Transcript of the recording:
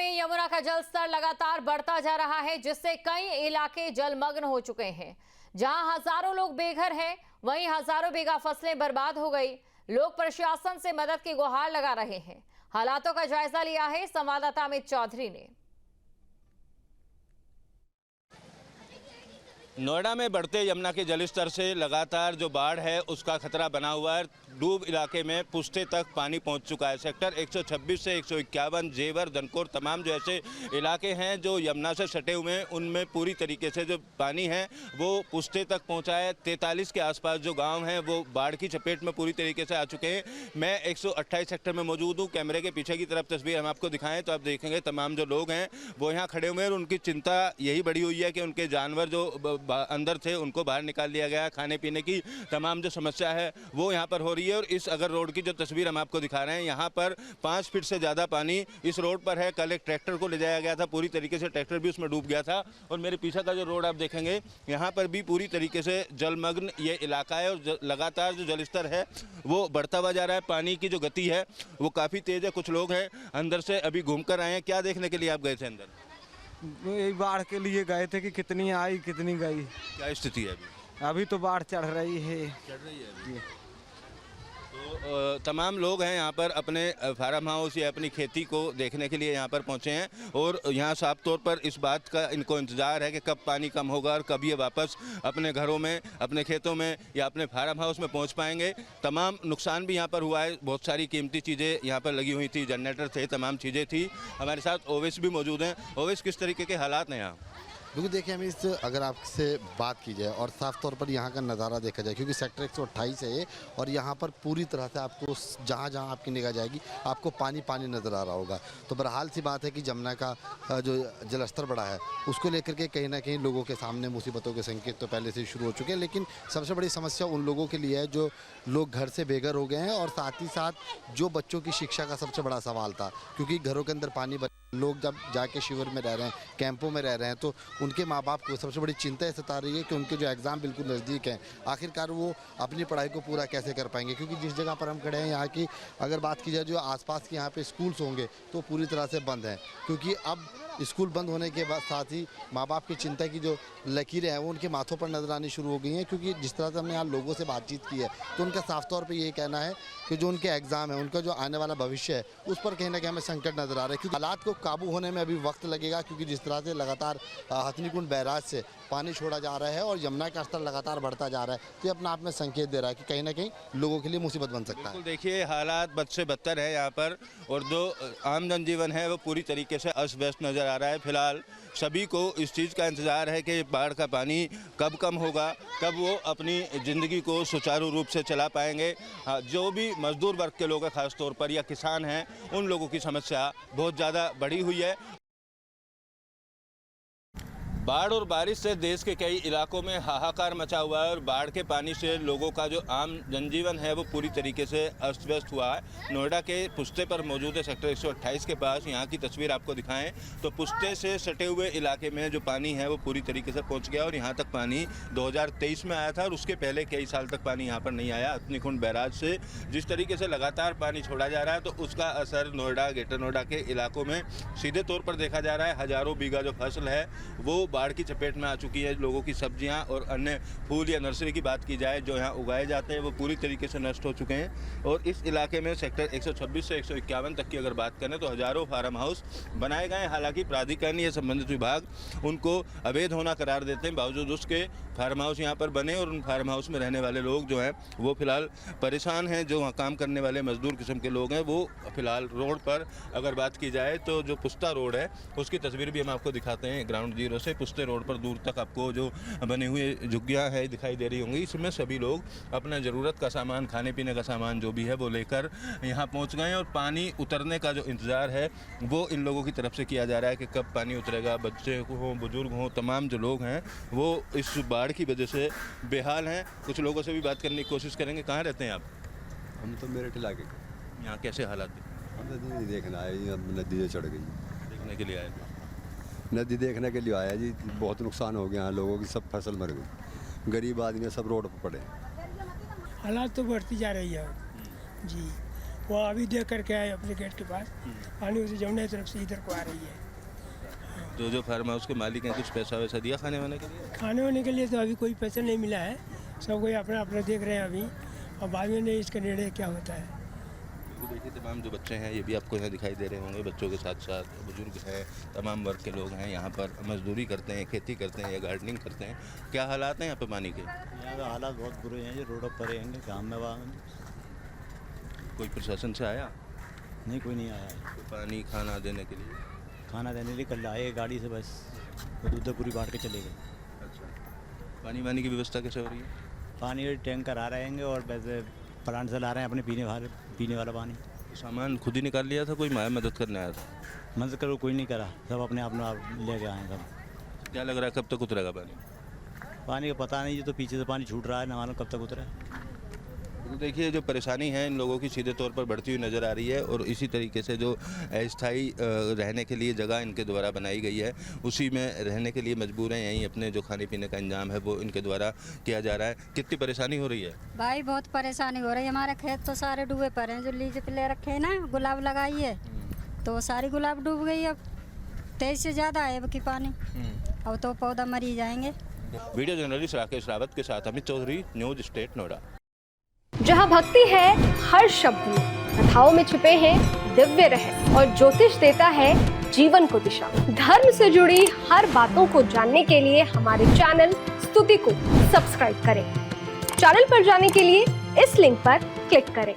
में यमुना का जलस्तर लगातार बढ़ता जा रहा है, जिससे कई इलाके जलमग्न हो चुके हैं। जहां हजारों लोग बेघर हैं, वहीं हजारों बीघा फसलें बर्बाद हो गई। लोग प्रशासन से मदद की गुहार लगा रहे हैं। हालातों का जायजा लिया है संवाददाता अमित चौधरी ने। नोएडा में बढ़ते यमुना के जलस्तर से लगातार जो बाढ़ है उसका खतरा बना हुआ है। डूब इलाके में पुश्ते तक पानी पहुंच चुका है। सेक्टर 126 से 151, जेवर, धनकोर तमाम जो ऐसे इलाके हैं जो यमुना से सटे हुए हैं, उनमें पूरी तरीके से जो पानी है वो पुश्ते तक पहुंचा है। 43 के आसपास जो गांव हैं वो बाढ़ की चपेट में पूरी तरीके से आ चुके हैं। मैं 128 सेक्टर में मौजूद हूँ। कैमरे के पीछे की तरफ तस्वीर हम आपको दिखाएं तो आप देखेंगे तमाम जो लोग हैं वो यहाँ खड़े हुए हैं और उनकी चिंता यही बढ़ी हुई है कि उनके जानवर जो अंदर थे उनको बाहर निकाल लिया गया। खाने पीने की तमाम जो समस्या है वो यहाँ पर हो रही है। और इस अगर रोड की जो तस्वीर हम आपको दिखा रहे हैं, यहाँ पर 5 फीट से ज़्यादा पानी इस रोड पर है। कल एक ट्रैक्टर को ले जाया गया था, पूरी तरीके से ट्रैक्टर भी उसमें डूब गया था। और मेरे पीछे का जो रोड आप देखेंगे, यहाँ पर भी पूरी तरीके से जलमग्न ये इलाका है और लगातार जो जलस्तर है वो बढ़ता हुआ जा रहा है। पानी की जो गति है वो काफ़ी तेज़ है। कुछ लोग हैं अंदर से अभी घूम कर आए हैं। क्या देखने के लिए आप गए थे अंदर? यही बाढ़ के लिए गए थे कि कितनी आई कितनी गई। क्या स्थिति है अभी तो बाढ़ चढ़ रही है। तो तमाम लोग हैं यहाँ पर अपने फार्म हाउस या अपनी खेती को देखने के लिए यहाँ पर पहुँचे हैं और यहाँ साफ तौर पर इस बात का इनको इंतज़ार है कि कब पानी कम होगा और कब ये वापस अपने घरों में, अपने खेतों में या अपने फार्म हाउस में पहुँच पाएंगे। तमाम नुकसान भी यहाँ पर हुआ है। बहुत सारी कीमती चीज़ें यहाँ पर लगी हुई थी, जनरेटर थे, तमाम चीज़ें थी। हमारे साथ ओवैस भी मौजूद हैं। ओवैस, किस तरीके के हालात हैं यहाँ? क्योंकि देखिए हमें इस अगर आपसे बात की जाए और साफ़ तौर पर यहाँ का नज़ारा देखा जाए, क्योंकि सेक्टर 128 है ये और यहाँ पर पूरी तरह से आपको जहाँ जहाँ आपकी निगाह जाएगी आपको पानी पानी नज़र आ रहा होगा। तो बहरहाल सी बात है कि यमुना का जो जलस्तर बढ़ा है उसको लेकर के कहीं ना कहीं लोगों के सामने मुसीबतों के संकेत तो पहले से शुरू हो चुके हैं। लेकिन सबसे बड़ी समस्या उन लोगों के लिए है जो लोग घर से बेघर हो गए हैं और साथ ही साथ जो बच्चों की शिक्षा का सबसे बड़ा सवाल था, क्योंकि घरों के अंदर पानी लोग जब जाके शिविर में रह रहे हैं, कैंपों में रह रहे हैं, तो उनके माँ बाप को सबसे बड़ी चिंता सता रही है कि उनके जो एग्ज़ाम बिल्कुल नज़दीक हैं, आखिरकार वो अपनी पढ़ाई को पूरा कैसे कर पाएंगे। क्योंकि जिस जगह पर हम खड़े हैं यहाँ की अगर बात की जाए जो आसपास के यहाँ पे स्कूल्स होंगे तो पूरी तरह से बंद हैं। क्योंकि अब स्कूल बंद होने के बाद साथ ही माँ बाप की चिंता की जो लकीरें हैं वो उनके माथों पर नजर आनी शुरू हो गई हैं। क्योंकि जिस तरह से हमने यहाँ लोगों से बातचीत की है तो उनका साफ तौर पे ये कहना है कि जो उनके एग्ज़ाम है, उनका जो आने वाला भविष्य है, उस पर कहीं ना कहीं हमें संकट नज़र आ रहा है। क्योंकि हालात को काबू होने में अभी वक्त लगेगा। क्योंकि जिस तरह से लगातार हथनीकुंड बैराज से पानी छोड़ा जा रहा है और यमुना का स्तर लगातार बढ़ता जा रहा है, तो ये अपने आप में संकेत दे रहा है कि कहीं ना कहीं लोगों के लिए मुसीबत बन सकता है। देखिए हालात बद से बदतर है यहाँ पर और जो आम जनजीवन है वो पूरी तरीके से अस्त व्यस्त नज़र आ रहा है। फिलहाल सभी को इस चीज़ का इंतज़ार है कि बाढ़ का पानी कब कम होगा, कब वो अपनी ज़िंदगी को सुचारू रूप से चला पाएंगे। जो भी मजदूर वर्ग के लोग हैं ख़ास तौर पर या किसान हैं, उन लोगों की समस्या बहुत ज़्यादा बढ़ी हुई है। बाढ़ और बारिश से देश के कई इलाकों में हाहाकार मचा हुआ है और बाढ़ के पानी से लोगों का जो आम जनजीवन है वो पूरी तरीके से अस्त व्यस्त हुआ है। नोएडा के पुश्ते पर मौजूद है सेक्टर 128 के पास। यहाँ की तस्वीर आपको दिखाएं तो पुश्ते से सटे हुए इलाके में जो पानी है वो पूरी तरीके से पहुँच गया और यहाँ तक पानी 2023 में आया था और उसके पहले कई साल तक पानी यहाँ पर नहीं आया। हथनीकुंड बैराज से जिस तरीके से लगातार पानी छोड़ा जा रहा है तो उसका असर नोएडा, ग्रेटर नोएडा के इलाकों में सीधे तौर पर देखा जा रहा है। हज़ारों बीघा जो फसल है वो बाढ़ की चपेट में आ चुकी है। लोगों की सब्जियां और अन्य फूल या नर्सरी की बात की जाए जो यहाँ उगाए जाते हैं वो पूरी तरीके से नष्ट हो चुके हैं। और इस इलाके में सेक्टर 126 से 151 तक की अगर बात करें तो हज़ारों फार्म हाउस बनाए गए हैं। हालांकि प्राधिकरण या संबंधित विभाग उनको अवैध होना करार देते हैं, बावजूद उसके फार्म हाउस यहाँ पर बने और उन फार्म हाउस में रहने वाले लोग जो हैं वो फिलहाल परेशान हैं। जो वहाँ काम करने वाले मजदूर किस्म के लोग हैं वो फिलहाल रोड पर अगर बात की जाए तो जो पुश्ता रोड है उसकी तस्वीर भी हम आपको दिखाते हैं। ग्राउंड जीरो से पुश्ते रोड पर दूर तक आपको जो बने हुए झुग्गियाँ है दिखाई दे रही होंगी। इसमें सभी लोग अपना ज़रूरत का सामान, खाने पीने का सामान जो भी है वो लेकर यहाँ पहुँच गए और पानी उतरने का जो इंतज़ार है वो इन लोगों की तरफ से किया जा रहा है कि कब पानी उतरेगा। बच्चे हों, बुजुर्ग हों, तमाम जो लोग हैं वो इस बाढ़ की वजह से बेहाल हैं। कुछ लोगों से भी बात करने की कोशिश करेंगे। कहाँ रहते हैं आप? हम तो मेरठ इलाके। यहाँ कैसे हालात हैं? हम नदी देखना आए, नदी चढ़ गई, देखने के लिए आए? नदी देखने के लिए आया जी। बहुत नुकसान हो गया, लोगों की सब फसल मर गई, गरीब आदमी सब रोड पर पड़े। हालात तो बढ़ती जा रही है जी। वहाँ अभी देख करके आए अपने गेट के पास, पानी उसे जमुना की तरफ से इधर को आ रही है। जो फार्म हाउस के मालिक हैं कुछ पैसा वैसा दिया खाने वाने के लिए? खाने वाने के लिए तो अभी कोई पैसा नहीं मिला है, सब कोई अपना अपना देख रहे हैं अभी, और बाद में नहीं इसका निर्णय क्या होता है। तो देखिए तमाम जो बच्चे हैं ये भी आपको यहाँ दिखाई दे रहे होंगे, बच्चों के साथ साथ बुजुर्ग हैं, तमाम वर्ग के लोग हैं, यहाँ पर मजदूरी करते हैं, खेती करते हैं या गार्डनिंग करते हैं। क्या हालात हैं यहाँ पे पानी के? यहाँ के हालात बहुत बुरे हैं, जो रोडों पर रहेंगे काम में वहाँ कोई प्रशासन से आया? नहीं, कोई नहीं आया है। कोई पानी खाना देने के लिए? खाना देने के लिए कल आए गाड़ी से, बस वो उधर पूरी बांट के चले गए। अच्छा, पानी वानी की व्यवस्था कैसे हो रही है? पानी के टैंकर आ रहेंगे और वैसे प्लांट से ला रहे हैं अपने पीने वाला पानी। सामान खुद ही निकाल लिया था, कोई माया मदद करने आया था? मदद करो कोई नहीं करा, सब अपने आप ले गए हैं सब। क्या लग रहा है कब तक उतरेगा पानी? पानी का पता नहीं, तो पीछे से पानी छूट रहा है, ना मालूम कब तक उतरे। तो देखिए जो परेशानी है इन लोगों की सीधे तौर पर बढ़ती हुई नज़र आ रही है, और इसी तरीके से जो अस्थायी रहने के लिए जगह इनके द्वारा बनाई गई है उसी में रहने के लिए मजबूर हैं, यहीं अपने जो खाने पीने का इंतजाम है वो इनके द्वारा किया जा रहा है। कितनी परेशानी हो रही है? भाई बहुत परेशानी हो रही है, हमारे खेत तो सारे डूबे पड़े हैं, जो लीज पे ले रखे हैं ना, गुलाब लगाई है तो सारी गुलाब डूब गई। अब 23 से ज़्यादा है अब की पानी, अब तो पौधा मरी जाएंगे। वीडियो जर्नलिस्ट राकेश रावत के साथ अमित चौधरी, न्यूज स्टेट नोएडा। जहाँ भक्ति है हर शब्द में, कथाओं में छुपे हैं दिव्य रहस्य, और ज्योतिष देता है जीवन को दिशा। धर्म से जुड़ी हर बातों को जानने के लिए हमारे चैनल स्तुति को सब्सक्राइब करें। चैनल पर जाने के लिए इस लिंक पर क्लिक करें।